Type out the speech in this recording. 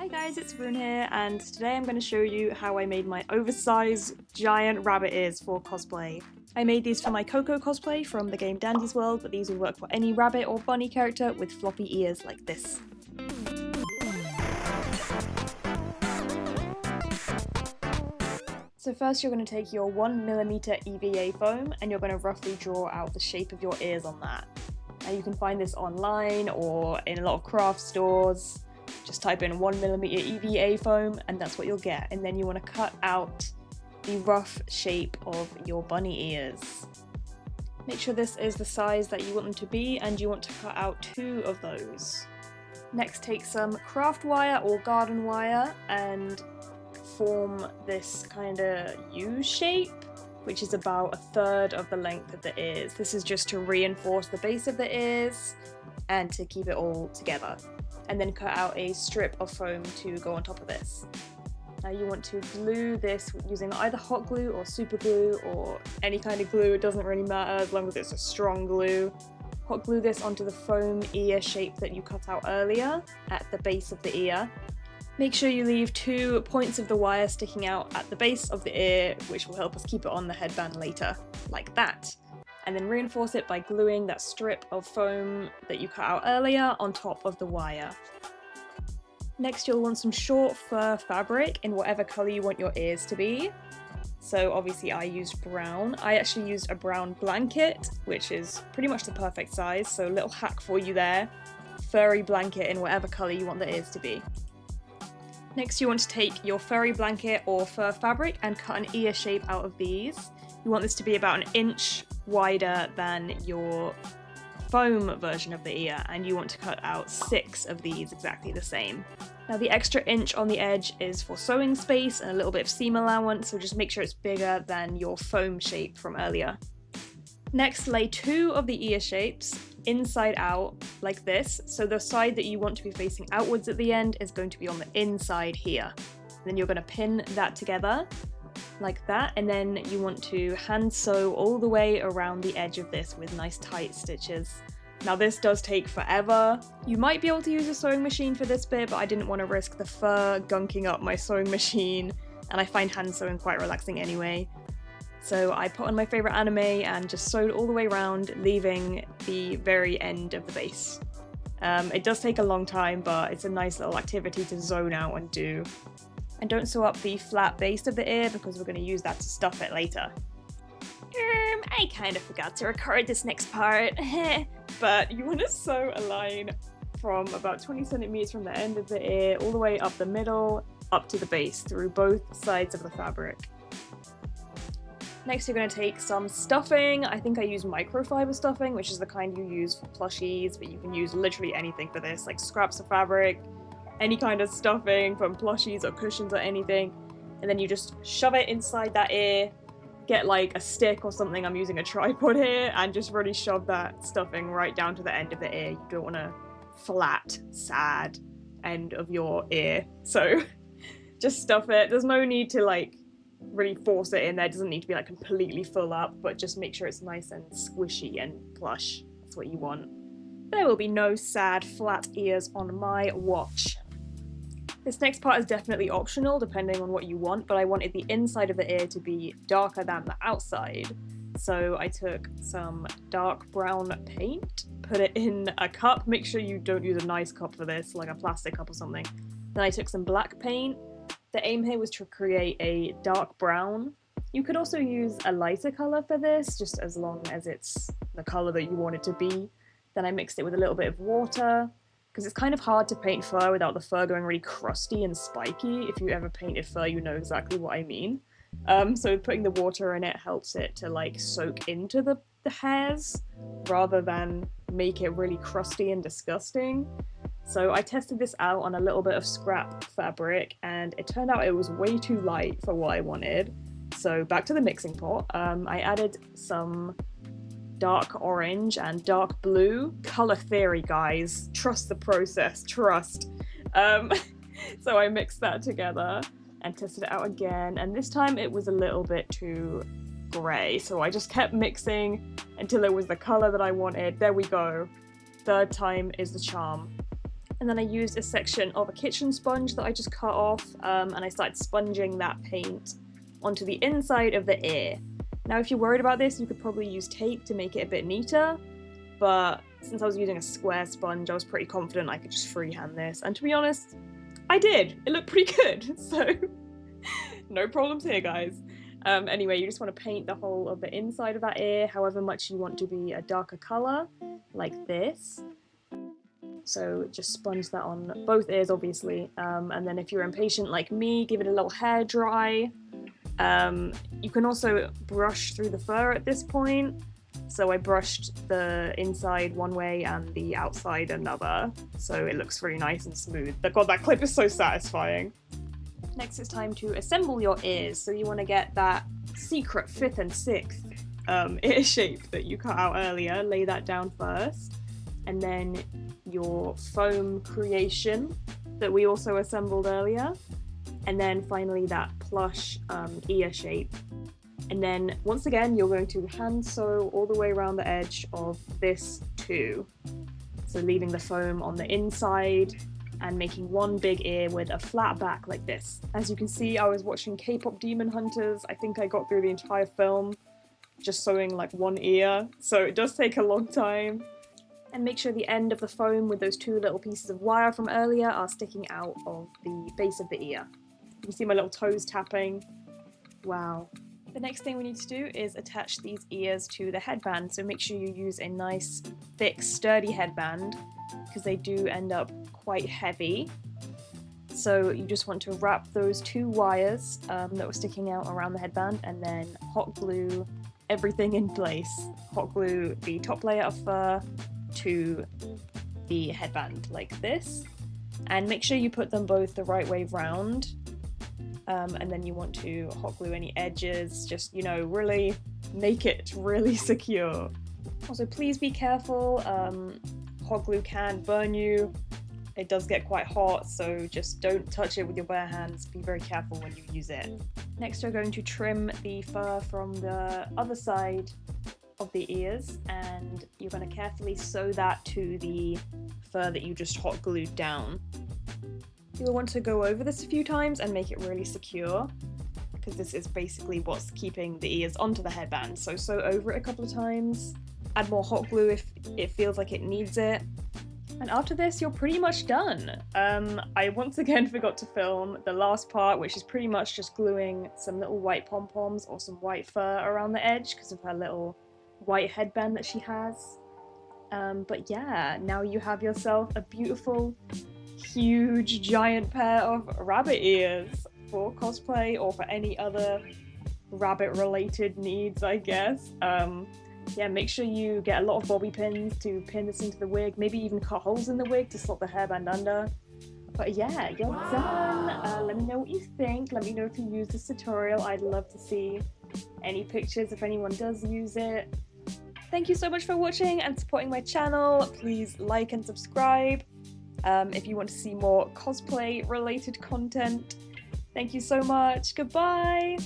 Hi guys, it's Rune here, and today I'm going to show you how I made my oversized giant rabbit ears for cosplay. I made these for my Coco cosplay from the game Dandy's World, but these will work for any rabbit or bunny character with floppy ears like this. So first you're going to take your 1mm EVA foam and you're going to roughly draw out the shape of your ears on that. Now you can find this online or in a lot of craft stores. Just type in 1mm EVA foam and that's what you'll get. And then you want to cut out the rough shape of your bunny ears. Make sure this is the size that you want them to be and you want to cut out 2 of those. Next take some craft wire or garden wire and form this kind of U shape, which is about 1/3 of the length of the ears. This is just to reinforce the base of the ears and to keep it all together. And then cut out a strip of foam to go on top of this. Now you want to glue this using either hot glue or super glue or any kind of glue, it doesn't really matter as long as it's a strong glue. Hot glue this onto the foam ear shape that you cut out earlier at the base of the ear. Make sure you leave 2 points of the wire sticking out at the base of the ear, which will help us keep it on the headband later, like that. And then reinforce it by gluing that strip of foam that you cut out earlier on top of the wire. Next you'll want some short fur fabric in whatever colour you want your ears to be. So obviously I used brown. I actually used a brown blanket, which is pretty much the perfect size, so a little hack for you there. Furry blanket in whatever colour you want the ears to be. Next you want to take your furry blanket or fur fabric and cut an ear shape out of these. You want this to be about 1 inch wider than your foam version of the ear, and you want to cut out 6 of these exactly the same. Now the extra inch on the edge is for sewing space and a little bit of seam allowance, so just make sure it's bigger than your foam shape from earlier. Next, lay 2 of the ear shapes inside out like this, so the side that you want to be facing outwards at the end is going to be on the inside here. And then you're going to pin that together like that, and then you want to hand sew all the way around the edge of this with nice tight stitches. Now this does take forever. You might be able to use a sewing machine for this bit, but I didn't want to risk the fur gunking up my sewing machine, and I find hand sewing quite relaxing anyway. So I put on my favourite anime and just sewed all the way around, leaving the very end of the base. It does take a long time, but it's a nice little activity to zone out and do. And don't sew up the flat base of the ear because we're going to use that to stuff it later. I kind of forgot to record this next part. But you want to sew a line from about 20 centimeters from the end of the ear all the way up the middle, up to the base through both sides of the fabric. Next you're going to take some stuffing. I think I use microfiber stuffing, which is the kind you use for plushies, but you can use literally anything for this, like scraps of fabric, any kind of stuffing from plushies or cushions or anything. And then you just shove it inside that ear, get like a stick or something, I'm using a tripod here, and just really shove that stuffing right down to the end of the ear. You don't want a flat, sad end of your ear. So just stuff it. There's no need to like really force it in there. It doesn't need to be like completely full up, but just make sure it's nice and squishy and plush. That's what you want. There will be no sad flat ears on my watch. This next part is definitely optional depending on what you want, but I wanted the inside of the ear to be darker than the outside. So I took some dark brown paint, put it in a cup. Make sure you don't use a nice cup for this, like a plastic cup or something. Then I took some black paint. The aim here was to create a dark brown. You could also use a lighter colour for this, just as long as it's the colour that you want it to be. Then I mixed it with a little bit of water, because it's kind of hard to paint fur without the fur going really crusty and spiky. If you ever painted fur, you know exactly what I mean. So putting the water in it helps it to like soak into the hairs, rather than make it really crusty and disgusting. So I tested this out on a little bit of scrap fabric, and it turned out it was way too light for what I wanted. So back to the mixing pot, I added some dark orange and dark blue. Color theory, guys. Trust the process, trust. So I mixed that together and tested it out again, and this time it was a little bit too grey, so I just kept mixing until it was the color that I wanted. There we go. Third time is the charm. And then I used a section of a kitchen sponge that I just cut off, and I started sponging that paint onto the inside of the ear. Now, if you're worried about this, you could probably use tape to make it a bit neater, but since I was using a square sponge, I was pretty confident I could just freehand this, and to be honest, I did. It looked pretty good, so no problems here, guys. Anyway, you just want to paint the whole of the inside of that ear, however much you want to be a darker colour, like this. So just sponge that on both ears, obviously, and then if you're impatient like me, give it a little hair dry. You can also brush through the fur at this point. So I brushed the inside one way and the outside another, so it looks really nice and smooth. God, that clip is so satisfying. Next it's time to assemble your ears. So you want to get that secret 5th and 6th ear shape that you cut out earlier, lay that down first, and then your foam creation that we also assembled earlier, and then finally that plush ear shape. And then once again you're going to hand sew all the way around the edge of this too, so leaving the foam on the inside and making one big ear with a flat back like this. As you can see, I was watching K-pop Demon Hunters. I think I got through the entire film just sewing like one ear, so it does take a long time. And make sure the end of the foam with those 2 little pieces of wire from earlier are sticking out of the base of the ear. You can see my little toes tapping. Wow. The next thing we need to do is attach these ears to the headband, so make sure you use a nice, thick, sturdy headband, because they do end up quite heavy. So you just want to wrap those 2 wires that were sticking out around the headband, and then hot glue everything in place. Hot glue the top layer of fur to the headband like this, and make sure you put them both the right way round, and then you want to hot glue any edges, just, you know, really make it really secure. Also, please be careful, hot glue can burn you. It does get quite hot, so just don't touch it with your bare hands. Be very careful when you use it. Next, we're going to trim the fur from the other side of the ears, and you're going to carefully sew that to the fur that you just hot glued down. You'll want to go over this a few times and make it really secure, because this is basically what's keeping the ears onto the headband. So sew over it a couple of times, add more hot glue if it feels like it needs it, and after this you're pretty much done. I once again forgot to film the last part, which is pretty much just gluing some little white pom-poms or some white fur around the edge because of her little white headband that she has. But yeah, now you have yourself a beautiful, huge, giant pair of rabbit ears for cosplay or for any other rabbit-related needs, I guess. Yeah, make sure you get a lot of bobby pins to pin this into the wig, maybe even cut holes in the wig to slot the hairband under. But yeah, you're done. Let me know what you think. Let me know if you use this tutorial. I'd love to see any pictures if anyone does use it. Thank you so much for watching and supporting my channel. Please like and subscribe if you want to see more cosplay related content. Thank you so much. Goodbye.